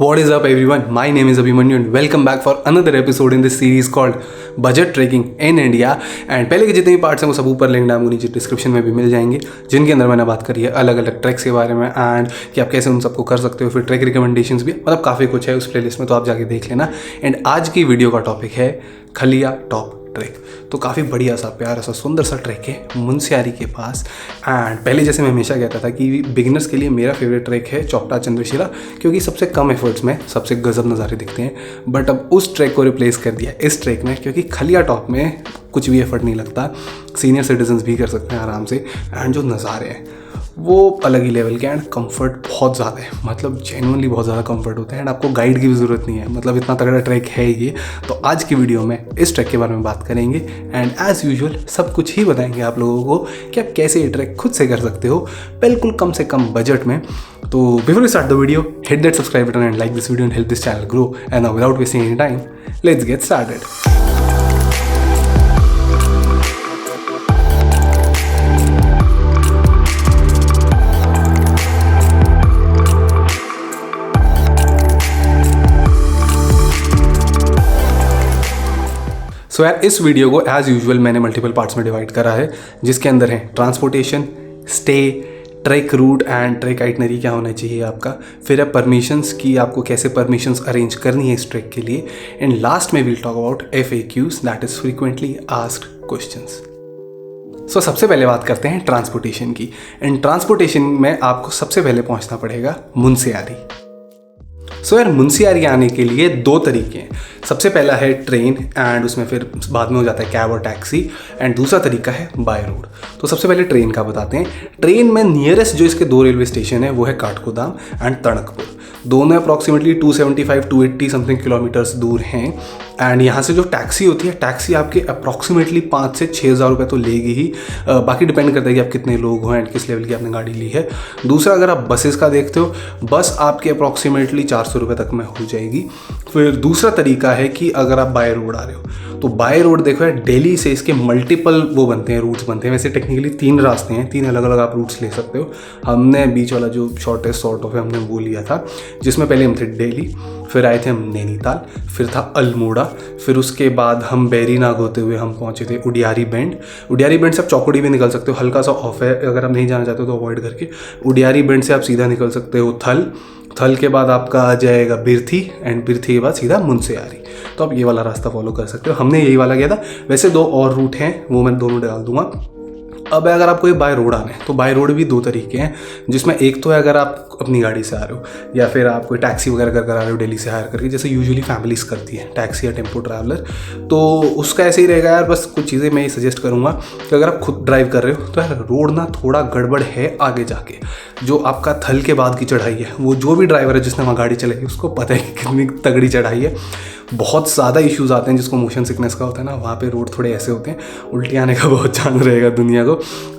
What is up everyone? My name is Abhimanyu and welcome back for another episode in this series called Budget Trekking in India. And पहले के जितने भी parts हैं वो सब ऊपर लिंक आपको नीचे डिस्क्रिप्शन में भी मिल जाएंगे, जिनके अंदर मैंने बात करी है अलग अलग ट्रैक्स के बारे में एंड कि आप कैसे उन सबको कर सकते हो, फिर ट्रैक रिकमेंडेशंस भी, मतलब काफ़ी कुछ है उस प्लेलिस्ट में, तो आप जाके देख लेना। एंड आज की वीडियो का टॉपिक है खलिया टॉप ट्रैक। तो काफ़ी बढ़िया सा प्यारा सा सुंदर सा ट्रैक है मुंशियारी के पास। एंड पहले जैसे मैं हमेशा कहता था कि बिगिनर्स के लिए मेरा फेवरेट ट्रैक है चौपटा चंद्रशिला, क्योंकि सबसे कम एफर्ट्स में सबसे गजब नज़ारे दिखते हैं। बट अब उस ट्रैक को रिप्लेस कर दिया इस ट्रैक में, क्योंकि खलिया टॉप में कुछ भी एफर्ट नहीं लगता, सीनियर सिटीजन्स भी कर सकते हैं आराम से। एंड जो नज़ारे हैं वो अलग ही लेवल के एंड कंफर्ट बहुत ज़्यादा है, मतलब जेन्युइनली बहुत ज़्यादा कंफर्ट होता है एंड आपको गाइड की भी ज़रूरत नहीं है, मतलब इतना तगड़ा ट्रैक है ये। तो आज की वीडियो में इस ट्रैक के बारे में बात करेंगे एंड एज़ यूजुअल सब कुछ ही बताएंगे आप लोगों को कि आप कैसे ये ट्रैक खुद से कर सकते हो बिल्कुल कम से कम बजट में। तो before we start the video, hit that subscribe button and like this video and help this channel grow. And now without wasting any time, let's get started. So यार इस वीडियो को एज़ यूजुअल मैंने multiple parts में divide करा है, जिसके अंदर है transportation, stay, track route and track itinerary क्या होना चाहिए आपका, फिर है परमिशंस की आपको कैसे परमिशंस अरेंज करनी है इस ट्रैक के लिए, एंड लास्ट में we'll talk about FAQs that is frequently asked questions. So सबसे पहले बात करते हैं ट्रांसपोर्टेशन की। एंड ट्रांसपोर्टेशन में आपको सबसे पहले पहुंचना पड़ेगा मुंशियारी। सो यार मुंशियारी आने के लिए दो तरीके हैं। सबसे पहला है ट्रेन एंड उसमें फिर बाद में हो जाता है कैब और टैक्सी, एंड दूसरा तरीका है बाय रोड। तो सबसे पहले ट्रेन का बताते हैं। ट्रेन में नियरेस्ट जो इसके दो रेलवे स्टेशन है वो है काठगोदाम एंड तड़कपुर। दोनों अप्रॉक्सीमेटली 275-280 समथिंग किलोमीटर्स दूर हैं। एंड यहाँ से जो टैक्सी होती है, टैक्सी आपके अप्रॉक्सीमेटली 5 से 6 हज़ार रुपये तो लेगी ही, बाकी डिपेंड करता है कि आप कितने लोग हो एंड किस लेवल की आपने गाड़ी ली है। दूसरा अगर आप बसेस का देखते हो, बस आपके अप्रॉक्सीमेटली 400 रुपये तक में हो जाएगी। फिर दूसरा तरीका है कि अगर आप बाय रोड आ रहे हो, तो बाय रोड देखो यार दिल्ली से इसके मल्टीपल वो बनते हैं, रूट्स बनते हैं। वैसे टेक्निकली 3 रास्ते हैं, 3 अलग अलग आप रूट्स ले सकते हो। हमने बीच वाला जो शॉर्टेस्ट सॉर्ट ऑफ है हमने वो लिया था, जिसमें पहले हम थे दिल्ली, फिर आए थे हम नैनीताल, फिर था अल्मोड़ा, फिर उसके बाद हम बैरीनाग होते हुए हम पहुंचे थे उडियारी बेंड। उडियारी बेंड से आप चौकुड़ी भी निकल सकते हो, हल्का सा ऑफ है, अगर आप नहीं जाना चाहते हो तो अवॉइड करके। उडियारी बेंड से आप सीधा निकल सकते हो थल के बाद आपका आ जाएगा बिरथी एंड बिरथी के बाद सीधा मुंशियारी। तो आप ये वाला रास्ता फॉलो कर सकते हो, हमने यही वाला किया था। वैसे 2 और रूट हैं, वो मैं दोनों डाल दूंगा। अब अगर आपको ये बाय रोड आना है तो बाय रोड भी 2 तरीके हैं, जिसमें एक तो है अगर आप अपनी गाड़ी से आ रहे हो या फिर आप कोई टैक्सी वगैरह कर आ रहे हो दिल्ली से हायर करके, जैसे यूजुअली फैमिलीज करती है टैक्सी या टेम्पो ट्रैवलर, तो उसका ऐसे ही रहेगा यार। बस कुछ चीज़ें मैं ये सजेस्ट करूँगा कि अगर आप खुद ड्राइव कर रहे हो तो यार रोड ना थोड़ा गड़बड़ है आगे जाके। जो आपका थल के बाद की चढ़ाई है, वो जो भी ड्राइवर है जिसने वहाँ गाड़ी चलाई उसको पता है कि कितनी तगड़ी चढ़ाई है। बहुत ज़्यादा इश्यूज़ आते हैं जिसको मोशन सिकनेस का होता है ना, वहाँ पे रोड थोड़े ऐसे होते हैं, उल्टी आने का बहुत चांस रहेगा दुनिया को।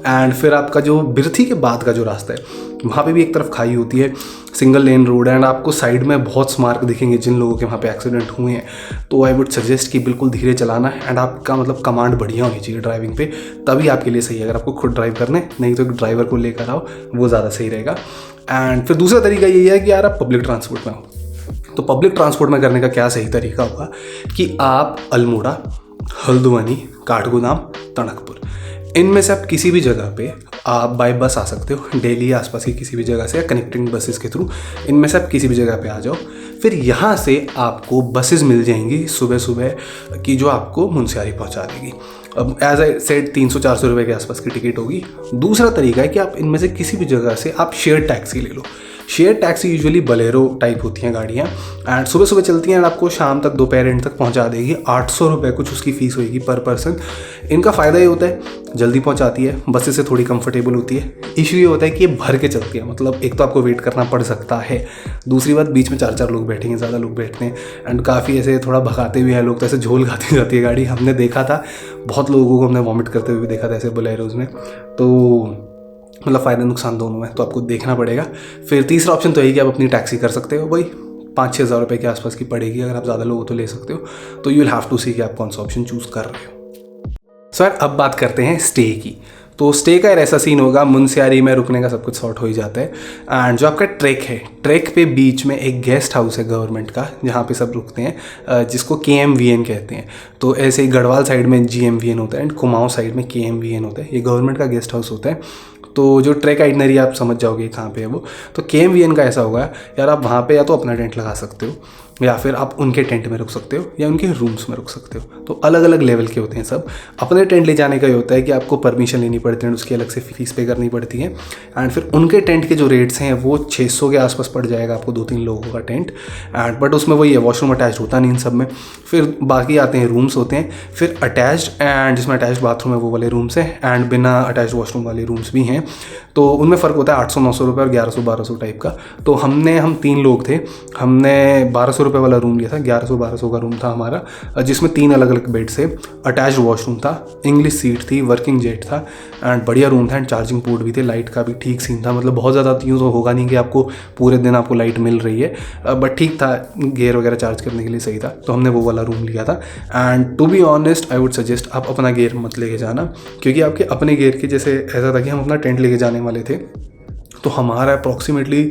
एंड फिर आपका जो बिरथी के बाद का जो रास्ता है, वहाँ पे भी एक तरफ खाई होती है, सिंगल लेन रोड है एंड आपको साइड में बहुत स्मार्क दिखेंगे जिन लोगों के वहाँ पे एक्सीडेंट हुए हैं। तो आई वुड सजेस्ट कि बिल्कुल धीरे चलाना एंड आपका मतलब कमांड बढ़िया होनी चाहिए ड्राइविंग पे, तभी आपके लिए सही है। अगर आपको खुद ड्राइव करना है, नहीं तो एक ड्राइवर को लेकर आओ, वो ज़्यादा सही रहेगा। एंड फिर दूसरा तरीका यही है कि यार आप पब्लिक ट्रांसपोर्ट में हो, तो पब्लिक ट्रांसपोर्ट में करने का क्या सही तरीका होगा कि आप अल्मोड़ा, हल्द्वानी, काठगोदाम, तड़कपुर, इनमें से आप किसी भी जगह पे आप बाय बस आ सकते हो, दिल्ली आसपास की किसी भी जगह से या कनेक्टिंग बसेस के थ्रू, इनमें से आप किसी भी जगह पे आ जाओ। फिर यहाँ से आपको बसेस मिल जाएंगी सुबह सुबह की, जो आपको मुंशियारी पहुँचा देगी। अब एज आई सेड 300-400 रुपये के आसपास की टिकट होगी। दूसरा तरीका है कि आप इनमें से किसी भी जगह से आप शेयर टैक्सी ले लो। Share taxi usually Bolero type होती हैं गाड़ियाँ एंड सुबह सुबह चलती हैं एंड आपको शाम तक दोपहर एंड तक पहुँचा देगी। 800 रुपये कुछ उसकी फ़ीस होगी पर पर्सन। इनका फ़ायदा ये होता है जल्दी पहुँचाती है, बसेस से थोड़ी कंफर्टेबल होती है। इशू ये होता है कि ये भर के चलती है, मतलब एक तो आपको वेट करना पड़ सकता है, दूसरी बात बीच में 4-4 लोग बैठेंगे, ज़्यादा लोग बैठते हैं एंड काफ़ी ऐसे थोड़ा भगाते भी हैं लोग, तो ऐसे झोल खाती जाती है गाड़ी। हमने देखा था बहुत लोगों को, हमने वॉमिट करते हुए भी देखा था ऐसे बोलेरोज में। तो मतलब फ़ायदा नुकसान दोनों है, तो आपको देखना पड़ेगा। फिर तीसरा ऑप्शन तो यही कि आप अपनी टैक्सी कर सकते हो, वही 5-6 हज़ार रुपये के आसपास की पड़ेगी। अगर आप ज़्यादा लोग हो तो ले सकते हो, तो यू विल हैव टू सी कि आप कौन सा ऑप्शन चूज़ कर रहे हो। सर अब बात करते हैं स्टे की। तो स्टे का ऐसा सीन होगा, मुनस्यारी में रुकने का सब कुछ सॉर्ट हो ही जाता है। एंड जो आपका ट्रैक है, ट्रैक पे बीच में एक गेस्ट हाउस है गवर्नमेंट का, जहाँ पे सब रुकते हैं, जिसको KMVN कहते हैं। तो ऐसे ही गढ़वाल साइड में GMVN होता है एंड कुमाऊं साइड में KMVN होता है। ये गवर्नमेंट का गेस्ट हाउस होता है। तो जो ट्रैक आइटनरी आप समझ जाओगे कहाँ पे है वो। तो KMVN का ऐसा होगा यार, आप वहाँ पे या तो अपना टेंट लगा सकते हो, या फिर आप उनके टेंट में रुक सकते हो, या उनके रूम्स में रुक सकते हो। तो अलग अलग लेवल के होते हैं सब। अपने टेंट ले जाने का ये होता है कि आपको परमिशन लेनी पड़ती है, उसकी अलग से फीस पे करनी पड़ती है। एंड फिर उनके टेंट के जो रेट्स हैं वो 600 के आसपास पड़ जाएगा आपको 2-3 लोगों का टेंट। एंड बट उसमें वही है, वॉशरूम अटैच होता नहीं इन सब में। फिर बाकी आते हैं रूम्स होते हैं, फिर अटैच्ड एंड जिसमें अटैच्ड बाथरूम है वो वाले रूम्स हैं, एंड बिना अटैच्ड वॉशरूम वाले रूम्स भी हैं। तो उनमें फ़र्क होता है 800-900 रुपये और 1100-1200 टाइप का। तो हम 3 लोग थे, हमने 1200 रुपये वाला रूम लिया था। 1100-1200 का रूम था हमारा, जिसमें 3 अलग अलग बेड से, अटैच्ड वॉशरूम था, इंग्लिश सीट थी, वर्किंग जेट था एंड बढ़िया रूम था। एंड चार्जिंग पोर्ट भी थे, लाइट का भी ठीक सीन था। मतलब बहुत ज़्यादा यूँ तो होगा नहीं कि आपको पूरे दिन आपको लाइट मिल रही है, बट ठीक था, गियर वगैरह चार्ज करने के लिए सही था। तो हमने वो वाला रूम लिया था। And to be honest I would suggest आप अपना गियर मत लेके जाना, क्योंकि आपके अपने गियर के जैसे ऐसा था कि हम अपना टेंट लेके जाने वाले थे। तो हमारा अप्रॉक्सीमेटली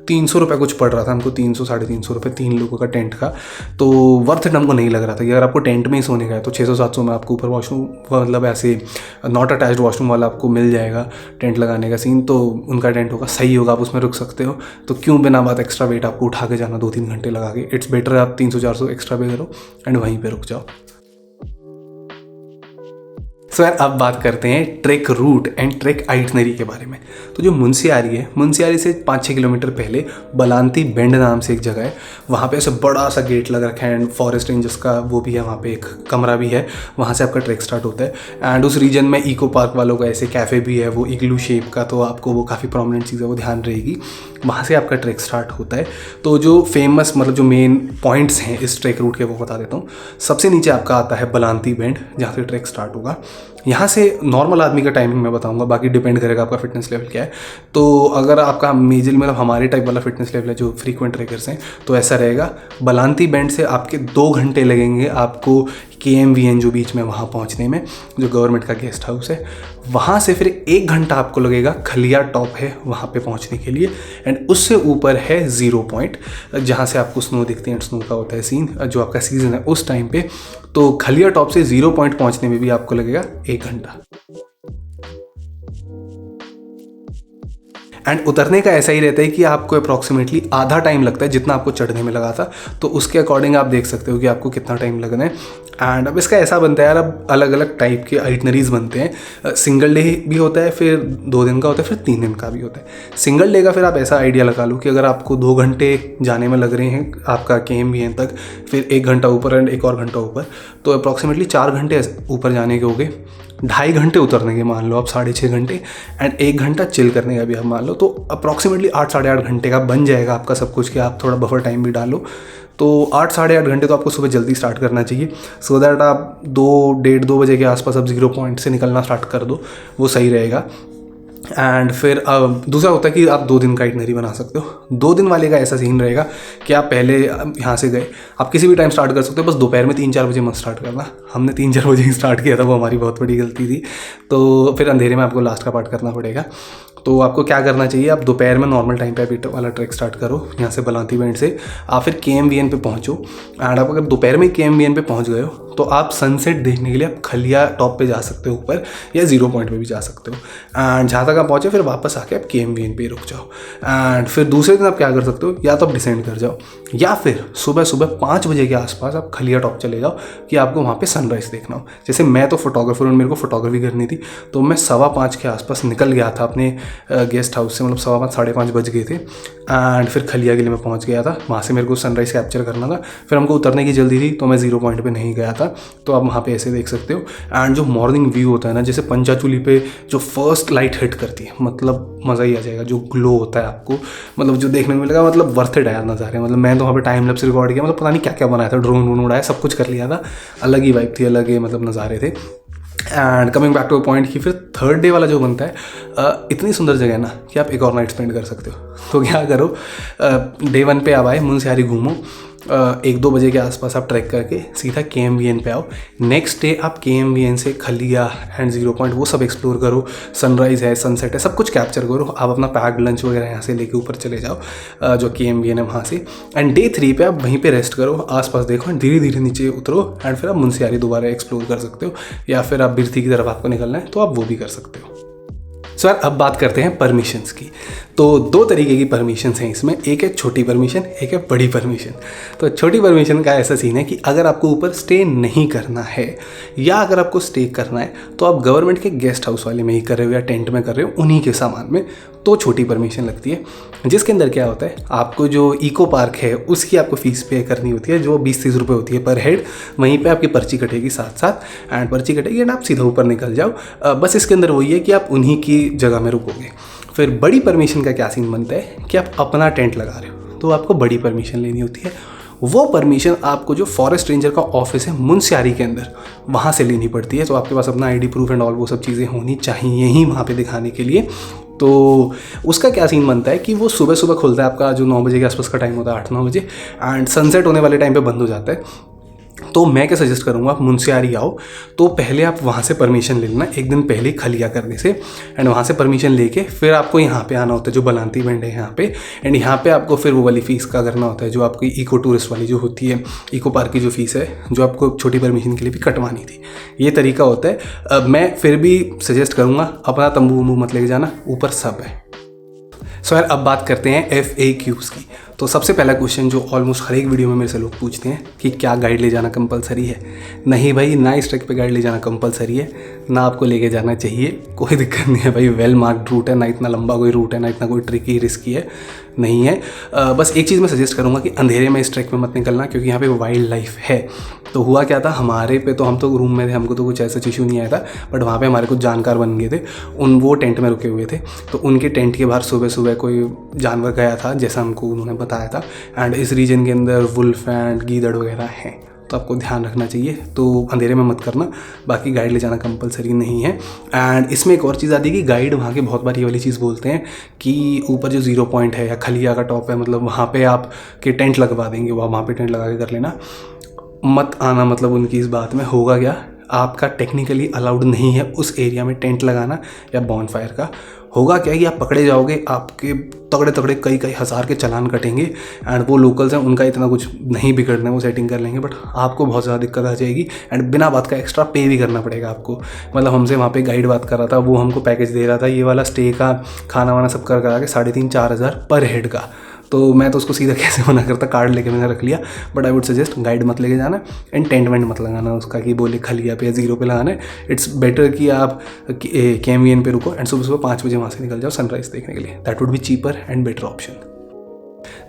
300 रुपये कुछ पड़ रहा था हमको, 300-350 रुपये 3 लोगों का टेंट का। तो वर्थ इट हमको नहीं लग रहा था कि अगर आपको टेंट में ही सोने का है तो 600-700 में आपको ऊपर वॉशरूम, मतलब ऐसे नॉट अटैच्ड वॉशरूम वाला आपको मिल जाएगा टेंट लगाने का सीन। तो उनका टेंट होगा, सही होगा, आप उसमें रुक सकते हो। तो क्यों बिना बात एक्स्ट्रा वेट आपको उठा के जाना 2-3 घंटे लगा के। इट्स बेटर आप 300-400 एक्स्ट्रा पे करो एंड वहीं पर रुक जाओ। सो यार अब बात करते हैं track route and track itinerary के बारे में। तो जो मुनस्यारी है, मुनस्यारी से 5-6 किलोमीटर पहले बलांती बेंड नाम से एक जगह है। वहाँ पे ऐसे बड़ा सा गेट लग रखा है एंड फॉरेस्ट रेंजर्स का वो भी है, वहाँ पे एक कमरा भी है, वहाँ से आपका ट्रैक स्टार्ट होता है। एंड उस रीजन में इको पार्क वालों का ऐसे कैफ़े भी है, वो इग्लू शेप का, तो आपको वो काफ़ी प्रोमिनेंट चीज़ है, वो ध्यान रहेगी। वहाँ से आपका ट्रैक स्टार्ट होता है। तो जो फेमस मतलब जो मेन पॉइंट्स हैं इस ट्रैक रूट के वो बता देता हूँ। सबसे नीचे आपका आता है बलांती बेंड, जहाँ से ट्रैक स्टार्ट होगा। यहाँ से नॉर्मल आदमी का टाइमिंग मैं बताऊंगा, बाकी डिपेंड करेगा आपका फिटनेस लेवल क्या है। तो अगर आपका मेजर मतलब हमारे टाइप वाला फिटनेस लेवल है जो फ्रीक्वेंट ट्रैकर्स हैं, तो ऐसा रहेगा, बलांती बेंड से आपके 2 घंटे लगेंगे आपको KMVN जो बीच में वहाँ पहुँचने में, जो गवर्नमेंट का गेस्ट हाउस है। वहाँ से फिर 1 घंटा आपको लगेगा, खलिया टॉप है वहाँ पे पहुँचने के लिए। एंड उससे ऊपर है 0 पॉइंट, जहाँ से आपको स्नो दिखती है। स्नो का होता है सीन, जो आपका सीज़न है उस टाइम पे। तो खलिया टॉप से 0 पॉइंट पहुँचने में भी आपको लगेगा 1 घंटा। एंड उतरने का ऐसा ही रहता है कि आपको अप्रॉक्सीमेटली आधा टाइम लगता है जितना आपको चढ़ने में लगा था। तो उसके अकॉर्डिंग आप देख सकते हो कि आपको कितना टाइम लगना है। एंड अब इसका ऐसा बनता है यार, अब अलग अलग टाइप के आइटनरीज बनते हैं। सिंगल डे भी होता है, फिर 2 दिन का होता है, फिर 3 दिन का भी होता है। सिंगल डे का फिर आप ऐसा आइडिया लगा लो कि अगर आपको 2 घंटे जाने में लग रहे हैं आपका KMVN तक, फिर 1 घंटा ऊपर एंड 1 और घंटा ऊपर, तो अप्रॉक्सीमेटली 4 घंटे ऊपर जाने के हो गए, 2.5 घंटे उतरने के मान लो आप, 6.5 घंटे एंड 1 घंटा चिल करने का भी आप मान लो। तो अप्रॉक्सीमेटली 8-8.5 घंटे का बन जाएगा आपका सब कुछ, कि आप थोड़ा बफर टाइम भी डालो। तो 8-8.5 घंटे तो आपको सुबह जल्दी स्टार्ट करना चाहिए, सो दैट आप 2-1:30-2 बजे के आसपास आप 0 पॉइंट से निकलना स्टार्ट कर दो, वो सही रहेगा। एंड फिर दूसरा होता है कि आप 2 दिन का आइटनरी बना सकते हो। 2 दिन वाले का ऐसा सीन रहेगा कि आप पहले यहाँ से गए, आप किसी भी टाइम स्टार्ट कर सकते हो, बस दोपहर में 3-4 बजे मत स्टार्ट करना। हमने 3-4 बजे ही स्टार्ट किया था, वो हमारी बहुत बड़ी गलती थी। तो फिर अंधेरे में आपको लास्ट का पार्ट करना पड़ेगा। तो आपको क्या करना चाहिए, आप दोपहर में नॉर्मल टाइम पे अभी वाला ट्रैक स्टार्ट करो, यहाँ से बलांती बेंड से आप फिर KMVN पे पहुँचो। एंड आप अगर दोपहर में KMVN पे पहुँच गए हो तो आप सनसेट देखने के लिए आप खलिया टॉप पे जा सकते हो ऊपर, या 0 पॉइंट पे भी जा सकते हो। एंड जहाँ तक आप पहुँचे फिर वापस आके आप KMVN पे रुक जाओ। एंड फिर दूसरे दिन आप क्या कर सकते हो, या तो आप डिसेंड कर जाओ, या फिर सुबह 5 बजे के आसपास आप खलिया टॉप चले जाओ कि आपको वहाँ पे सनराइज़ देखना हो। जैसे मैं तो फोटोग्राफर हूँ, मेरे को फोटोग्राफी करनी थी, तो मैं 5:15 के आसपास निकल गया था अपने गेस्ट हाउस से, मतलब 5:15 5:30 बज गए थे। एंड फिर खलिया के लिए मैं पहुँच गया था, वहाँ से मेरे को सनराइज़ कैप्चर करना था। फिर हमको उतरने की जल्दी थी तो मैं 0 पॉइंट पर नहीं गया था, तो आप वहाँ पे ऐसे देख सकते हो। एंड जो मॉर्निंग व्यू होता है ना, जैसे पंचाचूली पे जो फर्स्ट लाइट हिट करती है, मतलब मज़ा ही आ जाएगा। जो ग्लो होता है आपको, मतलब जो देखने में मिलेगा, मतलब वर्थ इट है यार नज़ारे। मतलब मैं तो वहाँ पे टाइम लैप्स रिकॉर्ड किया, मतलब पता नहीं क्या क्या बनाया था, ड्रोन उड़ाया, सब कुछ कर लिया था। अलग ही वाइब थी, अलग ही मतलब नज़ारे थे। And coming back two point कि फिर 3rd डे वाला जो बनता है, इतनी सुंदर जगह है ना कि आप एक और नाइट स्पेंड कर सकते हो। तो क्या करो, Day 1 पे आप आए, मुनस्यारी घूमो, 1-2 बजे के आसपास आप ट्रैक करके सीधा KMVN पे आओ। नेक्स्ट डे आप KMVN से खलिया एंड 0 पॉइंट वो सब एक्सप्लोर करो, सनराइज़ है, सनसेट है, सब कुछ कैप्चर करो। आप अपना पैक्ड लंच वगैरह यहाँ से लेके ऊपर चले जाओ जो KMVN है वहाँ से। एंड डे 3 पे आप वहीं पे रेस्ट करो, आसपास देखो एंड धीरे धीरे नीचे उतरो एंड फिर आप मुनस्यारी दोबारा एक्सप्लोर कर सकते हो, या फिर आप बिरथी की तरफ आपको निकलना है तो आप वो भी कर सकते हो। सो यार अब बात करते हैं परमिशंस की। तो 2 तरीके की परमिशंस हैं इसमें, एक है छोटी परमिशन, एक है बड़ी परमिशन। तो छोटी परमिशन का ऐसा सीन है कि अगर आपको ऊपर स्टे नहीं करना है या अगर आपको स्टे करना है तो आप गवर्नमेंट के गेस्ट हाउस वाले में ही कर रहे हो या टेंट में कर रहे हो, उन्हीं के सामान में, तो छोटी परमिशन लगती है। जिसके अंदर क्या होता है, आपको जो इको पार्क है उसकी आपको फ़ीस पे करनी होती है जो 20-30 रुपये होती है पर हेड। वहीं पे आपकी पर्ची कटेगी साथ साथ एंड पर्ची कटेगी एंड आप सीधा ऊपर निकल जाओ। बस इसके अंदर वही है कि आप उन्हीं की जगह में रुकोगे। फिर बड़ी परमिशन का क्या सीन बनता है कि आप अपना टेंट लगा रहे हो तो आपको बड़ी परमिशन लेनी होती है। वो परमिशन आपको जो फॉरेस्ट रेंजर का ऑफिस है मुनस्यारी के अंदर, वहाँ से लेनी पड़ती है। तो आपके पास अपना ID प्रूफ एंड ऑल वो सब चीज़ें होनी चाहिए ही वहाँ पे दिखाने के लिए। तो उसका क्या सीन बनता है कि वो सुबह सुबह खुलता है, आपका जो 9 बजे के आसपास का टाइम होता है, 8-9 बजे, एंड सनसेट होने वाले टाइम पे बंद हो जाता है। तो मैं क्या सजेस्ट करूँगा, आप मुनस्यारी आओ तो पहले आप वहाँ से परमिशन ले लेना, एक दिन पहले खलिया करने से, एंड वहाँ से परमिशन लेके फिर आपको यहाँ पे आना होता है जो बलांती बेंड है यहाँ पे। एंड यहाँ पे आपको फिर वो वाली फ़ीस का करना होता है जो आपकी इको टूरिस्ट वाली जो होती है, इको पार्क की जो फ़ीस है जो आपको छोटी परमिशन के लिए भी कटवानी थी। ये तरीका होता है। मैं फिर भी सजेस्ट करूँगा अपना तंबू वंबू मत लेके जाना, ऊपर सब है। सो यार अब बात करते हैं FAQs की। तो सबसे पहला क्वेश्चन जो ऑलमोस्ट हर एक वीडियो में मेरे से लोग पूछते हैं कि क्या गाइड ले जाना कंपलसरी है। नहीं भाई, ना इस ट्रैक पे गाइड ले जाना कंपलसरी है, ना आपको लेके जाना चाहिए, कोई दिक्कत नहीं है भाई। वेल मार्क्ड रूट है, ना इतना लंबा कोई रूट है, ना इतना कोई ट्रिकी रिस्की है, नहीं है। बस एक चीज़ मैं सजेस्ट करूँगा कि अंधेरे में इस ट्रैक में मत निकलना, क्योंकि यहाँ पे वाइल्ड लाइफ है। तो हुआ क्या था हमारे पे, तो हम तो रूम में थे, हमको तो कुछ ऐसा इशू नहीं आया था, बट वहाँ पे हमारे कुछ जानकार बन गए थे, वो टेंट में रुके हुए थे। तो उनके टेंट के बाहर सुबह सुबह कोई जानवर गया था जैसा हमको उन्होंने बताया था। एंड इस रीजन के अंदर वुल्फ एंड गीदड़ वगैरह हैं, तो आपको ध्यान रखना चाहिए। तो अंधेरे में मत करना, बाकी गाइड ले जाना कंपलसरी नहीं है। एंड इसमें एक और चीज़ आती है कि गाइड वहाँ के बहुत बार ये वाली चीज़ बोलते हैं कि ऊपर जो 0 पॉइंट है या खलिया का टॉप है, मतलब वहाँ पे आप के टेंट लगवा देंगे, वहाँ पे टेंट लगा के कर लेना, मत आना। मतलब उनकी इस बात में होगा क्या, आपका टेक्निकली अलाउड नहीं है उस एरिया में टेंट लगाना या बॉनफायर का। होगा क्या कि आप पकड़े जाओगे, आपके तगड़े तगड़े कई हज़ार के चालान कटेंगे। एंड वो लोकल्स हैं, उनका इतना कुछ नहीं बिगड़ना है, वो सेटिंग कर लेंगे, बट आपको बहुत ज़्यादा दिक्कत आ जाएगी। एंड बिना बात का एक्स्ट्रा पे भी करना पड़ेगा आपको। मतलब हमसे वहाँ पे गाइड बात कर रहा था, वो हमको पैकेज दे रहा था ये वाला स्टे का, खाना वाना सब कर करा के 3,500-4 हज़ार पर हेड का। तो मैं तो उसको सीधा कैसे मना करता, कार्ड लेके मैंने रख लिया। But I would suggest guide मत लेके जाना एंड टेंट वेंट मत लगाना उसका कि बोले खलिया पे या 0 पे लगाना है। इट्स बेटर कि आप KMVN पे रुको एंड सुबह 5 बजे वहाँ से निकल जाओ सनराइज़ देखने के लिए। That would be cheaper and better option.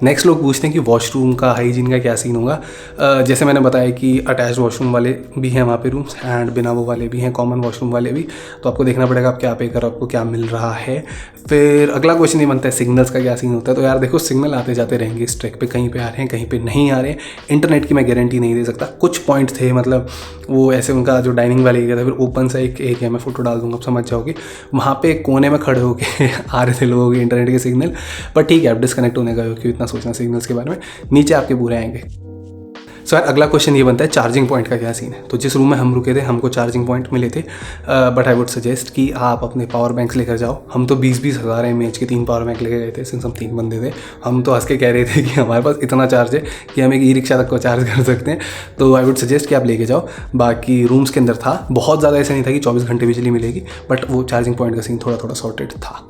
Next लोग पूछते हैं कि वॉशरूम का हाइजीन का क्या सीन होगा। जैसे मैंने बताया कि अटैच्ड वॉशरूम वाले भी हैं वहाँ पे रूम्स, एंड बिना वो वाले भी हैं, कॉमन वॉशरूम वाले भी। तो आपको देखना पड़ेगा आप क्या पे कर, आपको क्या मिल रहा है। फिर अगला क्वेश्चन ये बनता है सिग्नल्स का क्या सीन होता है। तो यार देखो, सिग्नल आते जाते रहेंगे इस ट्रैक पे, कहीं पे आ रहे हैं कहीं पे नहीं आ रहे हैं। इंटरनेट की मैं गारंटी नहीं दे सकता। कुछ पॉइंट थे, मतलब वो ऐसे उनका जो डाइनिंग वाला एरिया था, फिर ओपन सा एक एरिया में फ़ोटो डाल दूंगा, आप समझ जाओगे। वहाँ पे कोने में खड़े होके आ रहे थे लोगों के इंटरनेट के सिग्नल, पर ठीक है आप डिस्कनेक्ट होने गए हो, क्यों इतना सोचना सिग्नल्स के बारे में, नीचे आपके पूरे आएंगे। सो यार अगला क्वेश्चन ये बनता है चार्जिंग पॉइंट का क्या सीन है। तो जिस रूम में हम रुके थे हमको चार्जिंग पॉइंट मिले थे, बट आई वुड सजेस्ट कि आप अपने पावर बैंक्स लेकर जाओ। हम तो 20-20 हज़ार mAh के 3 पावर बैंक लेके गए थे, सिंस हम 3 बंदे थे। हम तो हंस के कह रहे थे कि हमारे पास इतना चार्ज है कि हम एक ई-रिक्शा तक को चार्ज कर सकते हैं। तो आई वुड सजेस्ट कि आप लेके जाओ। बाकी रूम्स के अंदर था, बहुत ज़्यादा ऐसा नहीं था कि 24 घंटे बिजली मिलेगी, बट वो चार्जिंग पॉइंट का सीन थोड़ा थोड़ा सॉर्टेड था।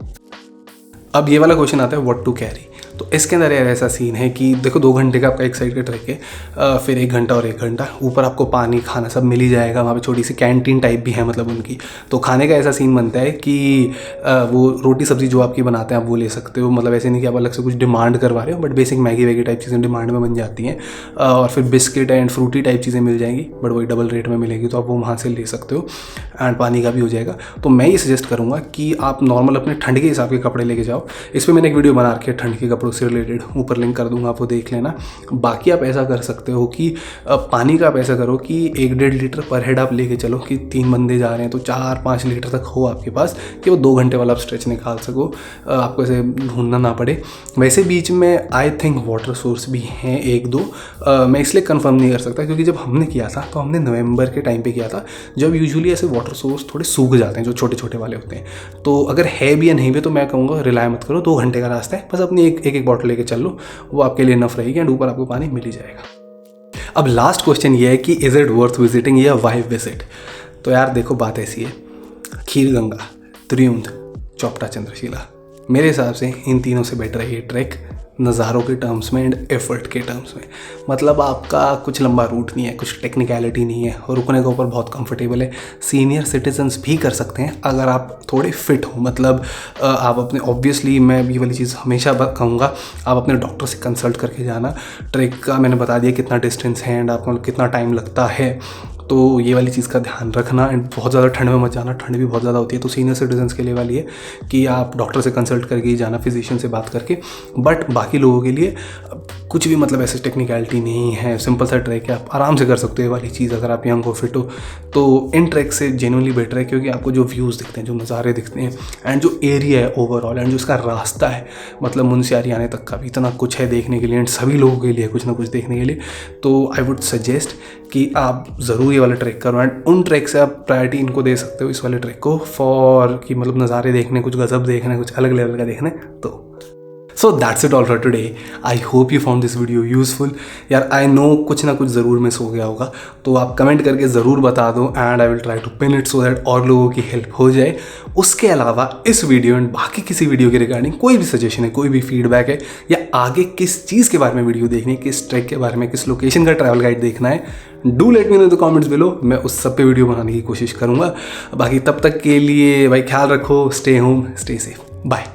अब ये वाला क्वेश्चन आता है व्हाट टू कैरी। तो इसके अंदर यार ऐसा सीन है कि देखो 2 घंटे का आपका एक साइड का ट्रैक है, फिर 1 घंटा और 1 घंटा, ऊपर आपको पानी खाना सब मिल ही जाएगा। वहाँ पे छोटी सी कैंटीन टाइप भी है मतलब उनकी। तो खाने का ऐसा सीन बनता है कि वो रोटी सब्जी जो आपकी बनाते हैं आप वो ले सकते हो। मतलब ऐसे नहीं कि आप अलग से कुछ डिमांड करवा रहे हो, बट बेसिक मैगी वैगी टाइप चीज़ें डिमांड में बन जाती हैं। और फिर बिस्किट एंड फ्रूटी टाइप चीज़ें मिल जाएंगी, बट वही डबल रेट में मिलेगी, तो आप वो वहाँ से ले सकते हो। एंड पानी का भी हो जाएगा। तो मैं ये सजेस्ट करूँगा कि आप नॉर्मल अपने ठंड के हिसाब के कपड़े लेके जाओ। इस पर मैंने एक वीडियो बना रखी है ठंड के कपड़ों गैलैपगोस से रिलेटेड, ऊपर लिंक कर दूंगा, आप वो देख लेना। बाकी आप ऐसा कर सकते हो कि पानी का आप ऐसा करो कि 1-1.5 लीटर पर हेड आप लेके चलो कि 3 बंदे जा रहे हैं तो 4-5 लीटर तक हो आपके पास कि वो 2 घंटे वाला आप स्ट्रेच निकाल सको, आपको ऐसे ढूंढना ना पड़े। वैसे बीच में आई थिंक वाटर सोर्स भी हैं 1-2, मैं इसलिए कंफर्म नहीं कर सकता क्योंकि जब हमने किया था तो हमने नवंबर के टाइम पे किया था, जब यूजुअली ऐसे वाटर सोर्स थोड़े सूख जाते हैं जो छोटे छोटे वाले होते हैं। तो अगर है भी या नहीं भी तो मैं कहूँगा रिलाय मत करो, 2 घंटे का रास्ता है, बस अपनी एक बॉटल लेके चल लो, वो आपके लिए इनफ रहेगी एंड ऊपर आपको पानी मिल ही जाएगा। अब लास्ट क्वेश्चन ये है कि इज़ इट वर्थ विजिटिंग या वाई विजिट। तो यार देखो बात ऐसी है, खीरगंगा, त्रियुंध, चौपटा, चंद्रशिला, मेरे हिसाब से इन तीनों से बेटर है ये ट्रैक नज़ारों के टर्म्स में एंड एफर्ट के टर्म्स में। मतलब आपका कुछ लंबा रूट नहीं है, कुछ टेक्निकलिटी नहीं है, रुकने के ऊपर बहुत कंफर्टेबल है। सीनियर सिटीजन्स भी कर सकते हैं अगर आप थोड़े फिट हो। मतलब आप अपने, ऑब्वियसली मैं ये वाली चीज़ हमेशा कहूँगा, आप अपने डॉक्टर से कंसल्ट करके जाना। ट्रैक का मैंने बता दिया कितना डिस्टेंस है एंड आपको कितना टाइम लगता है, तो ये वाली चीज़ का ध्यान रखना। एंड बहुत ज़्यादा ठंड में मत जाना, ठंड भी बहुत ज़्यादा होती है। तो सीनियर सिटीजन्स के लिए वाली है कि आप डॉक्टर से कंसल्ट करके ही जाना, फिजिशियन से बात करके। बट बाकी लोगों के लिए कुछ भी मतलब ऐसे टेक्निकलिटी नहीं है, सिंपल सा ट्रैक है, आप आराम से कर सकते हो ये वाली चीज़ अगर आप यंग हो, फिट हो। तो इन ट्रैक से जेन्युइनली बेटर है क्योंकि आपको जो व्यूज़ दिखते हैं, जो नज़ारे दिखते हैं एंड जो एरिया है ओवरऑल एंड जो इसका रास्ता है, मतलब मुनस्यारी आने तक का भी इतना कुछ है देखने के लिए एंड सभी लोगों के लिए कुछ ना कुछ देखने के लिए। तो आई वुड सजेस्ट कि आप ज़रूर ये वाला ट्रैक करो एंड उन ट्रैक से आप प्रायोरिटी इनको दे सकते हो, इस वाले ट्रैक को, फॉर कि मतलब नज़ारे देखने, कुछ गज़ब देखने, कुछ अलग लेवल का देखने। तो so that's it all for today. I hope you found this video useful. यार आई नो कुछ ना कुछ ज़रूर मिस हो गया होगा, तो आप कमेंट करके ज़रूर बता दो and I will try to pin it so that और लोगों की हेल्प हो जाए। उसके अलावा इस वीडियो एंड बाकी किसी वीडियो के रिगार्डिंग कोई भी सजेशन है, कोई भी फीडबैक है, या आगे किस चीज़ के बारे में वीडियो देखनी है, किस ट्रैक के बारे में, किस लोकेशन का ट्रैवल गाइड देखना है, do let me know in the comments below. मैं उस सब पे वीडियो बनाने की कोशिश करूँगा। बाकी तब तक के लिए भाई ख्याल रखो, stay home, stay safe, bye.